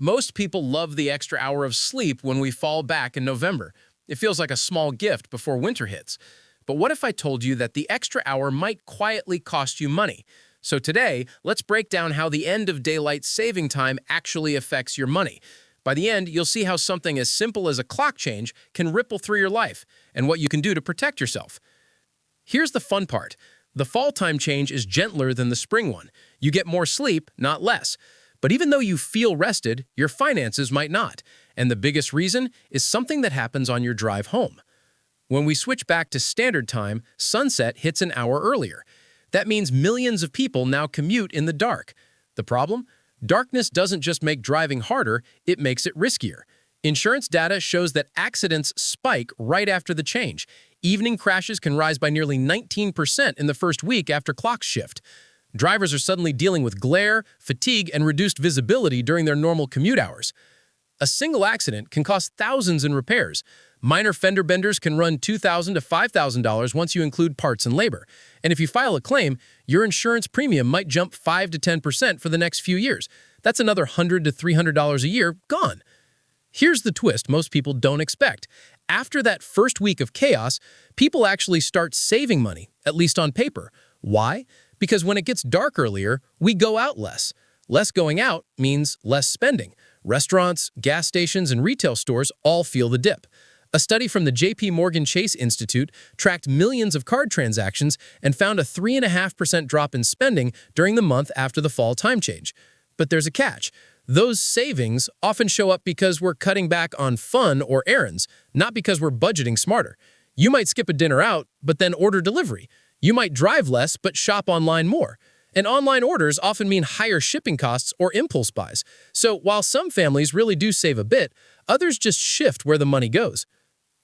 Most people love the extra hour of sleep when we fall back in November. It feels like a small gift before winter hits. But what if I told you that the extra hour might quietly cost you money? So today, let's break down how the end of daylight saving time actually affects your money. By the end, you'll see how something as simple as a clock change can ripple through your life and what you can do to protect yourself. Here's the fun part. The fall time change is gentler than the spring one. You get more sleep, not less. But even though you feel rested, your finances might not. And the biggest reason is something that happens on your drive home. When we switch back to standard time, sunset hits an hour earlier. That means millions of people now commute in the dark. The problem? Darkness doesn't just make driving harder, it makes it riskier. Insurance data shows that accidents spike right after the change. Evening crashes can rise by nearly 19% in the first week after clocks shift. Drivers are suddenly dealing with glare, fatigue, and reduced visibility during their normal commute hours. A single accident can cost thousands in repairs. Minor fender benders can run $2,000 to $5,000 once you include parts and labor. And if you file a claim, your insurance premium might jump 5 to 10% for the next few years. That's another $100 to $300 a year gone. Here's the twist most people don't expect. After that first week of chaos, people actually start saving money, at least on paper. Why? Because when it gets dark earlier, we go out less. Less going out means less spending. Restaurants, gas stations, and retail stores all feel the dip. A study from the J.P. Morgan Chase Institute tracked millions of card transactions and found a 3.5% drop in spending during the month after the fall time change. But there's a catch. Those savings often show up because we're cutting back on fun or errands, not because we're budgeting smarter. You might skip a dinner out, but then order delivery. You might drive less, but shop online more. And online orders often mean higher shipping costs or impulse buys. So while some families really do save a bit, others just shift where the money goes.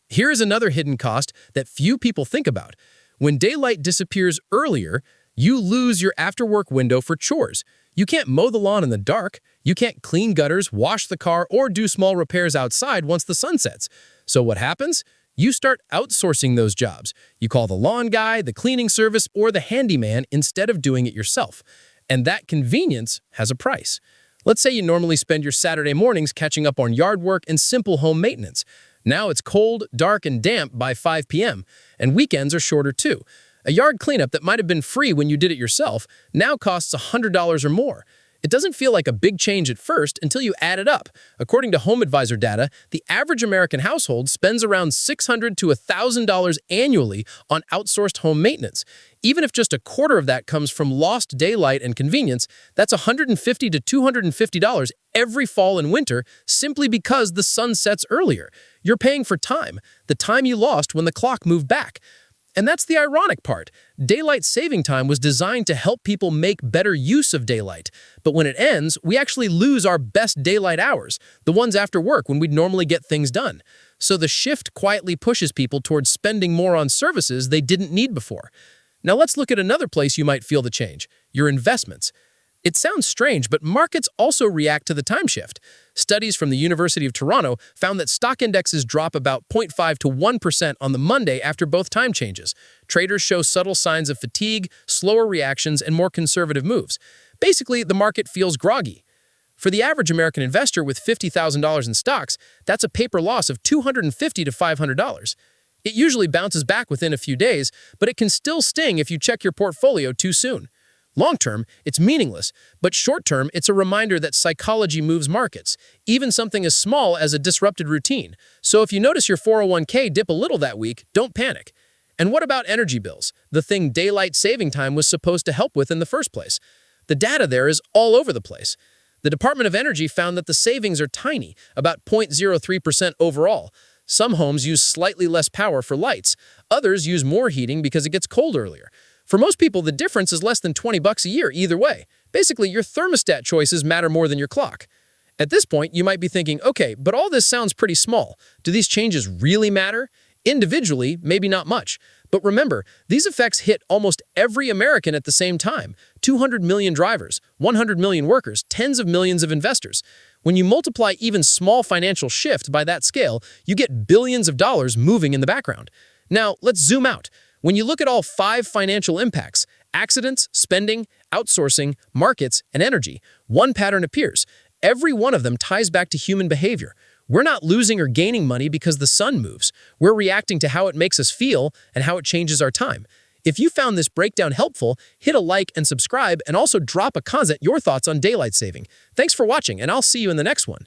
Here is another hidden cost that few people think about. When daylight disappears earlier, you lose your after-work window for chores. You can't mow the lawn in the dark. You can't clean gutters, wash the car, or do small repairs outside once the sun sets. So what happens? You start outsourcing those jobs. You call the lawn guy, the cleaning service, or the handyman instead of doing it yourself. And that convenience has a price. Let's say you normally spend your Saturday mornings catching up on yard work and simple home maintenance. Now it's cold, dark, and damp by 5 p.m., and weekends are shorter too. A yard cleanup that might have been free when you did it yourself now costs $100 or more. It doesn't feel like a big change at first until you add it up. According to HomeAdvisor data, the average American household spends around $600 to $1,000 annually on outsourced home maintenance. Even if just a quarter of that comes from lost daylight and convenience, that's $150 to $250 every fall and winter simply because the sun sets earlier. You're paying for time, the time you lost when the clock moved back. And that's the ironic part. Daylight saving time was designed to help people make better use of daylight. But when it ends, we actually lose our best daylight hours, the ones after work when we'd normally get things done. So the shift quietly pushes people towards spending more on services they didn't need before. Now let's look at another place you might feel the change, your investments. It sounds strange, but markets also react to the time shift. Studies from the University of Toronto found that stock indexes drop about 0.5 to 1% on the Monday after both time changes. Traders show subtle signs of fatigue, slower reactions, and more conservative moves. Basically, the market feels groggy. For the average American investor with $50,000 in stocks, that's a paper loss of $250 to $500. It usually bounces back within a few days, but it can still sting if you check your portfolio too soon. Long-term, it's meaningless, but short-term, it's a reminder that psychology moves markets, even something as small as a disrupted routine. So if you notice your 401k dip a little that week, don't panic. And what about energy bills, the thing daylight saving time was supposed to help with in the first place? The data there is all over the place. The Department of Energy found that the savings are tiny, about 0.03% overall. Some homes use slightly less power for lights. Others use more heating because it gets cold earlier. For most people, the difference is less than $20 a year either way. Basically, your thermostat choices matter more than your clock. At this point, you might be thinking, okay, but all this sounds pretty small. Do these changes really matter? Individually, maybe not much. But remember, these effects hit almost every American at the same time. 200 million drivers, 100 million workers, tens of millions of investors. When you multiply even small financial shift by that scale, you get billions of dollars moving in the background. Now, let's zoom out. When you look at all 5 financial impacts, accidents, spending, outsourcing, markets, and energy, one pattern appears. every one of them ties back to human behavior. We're not losing or gaining money because the sun moves. We're reacting to how it makes us feel and how it changes our time. If you found this breakdown helpful, hit a like and subscribe, and also drop a comment your thoughts on daylight saving. Thanks for watching, and I'll see you in the next one.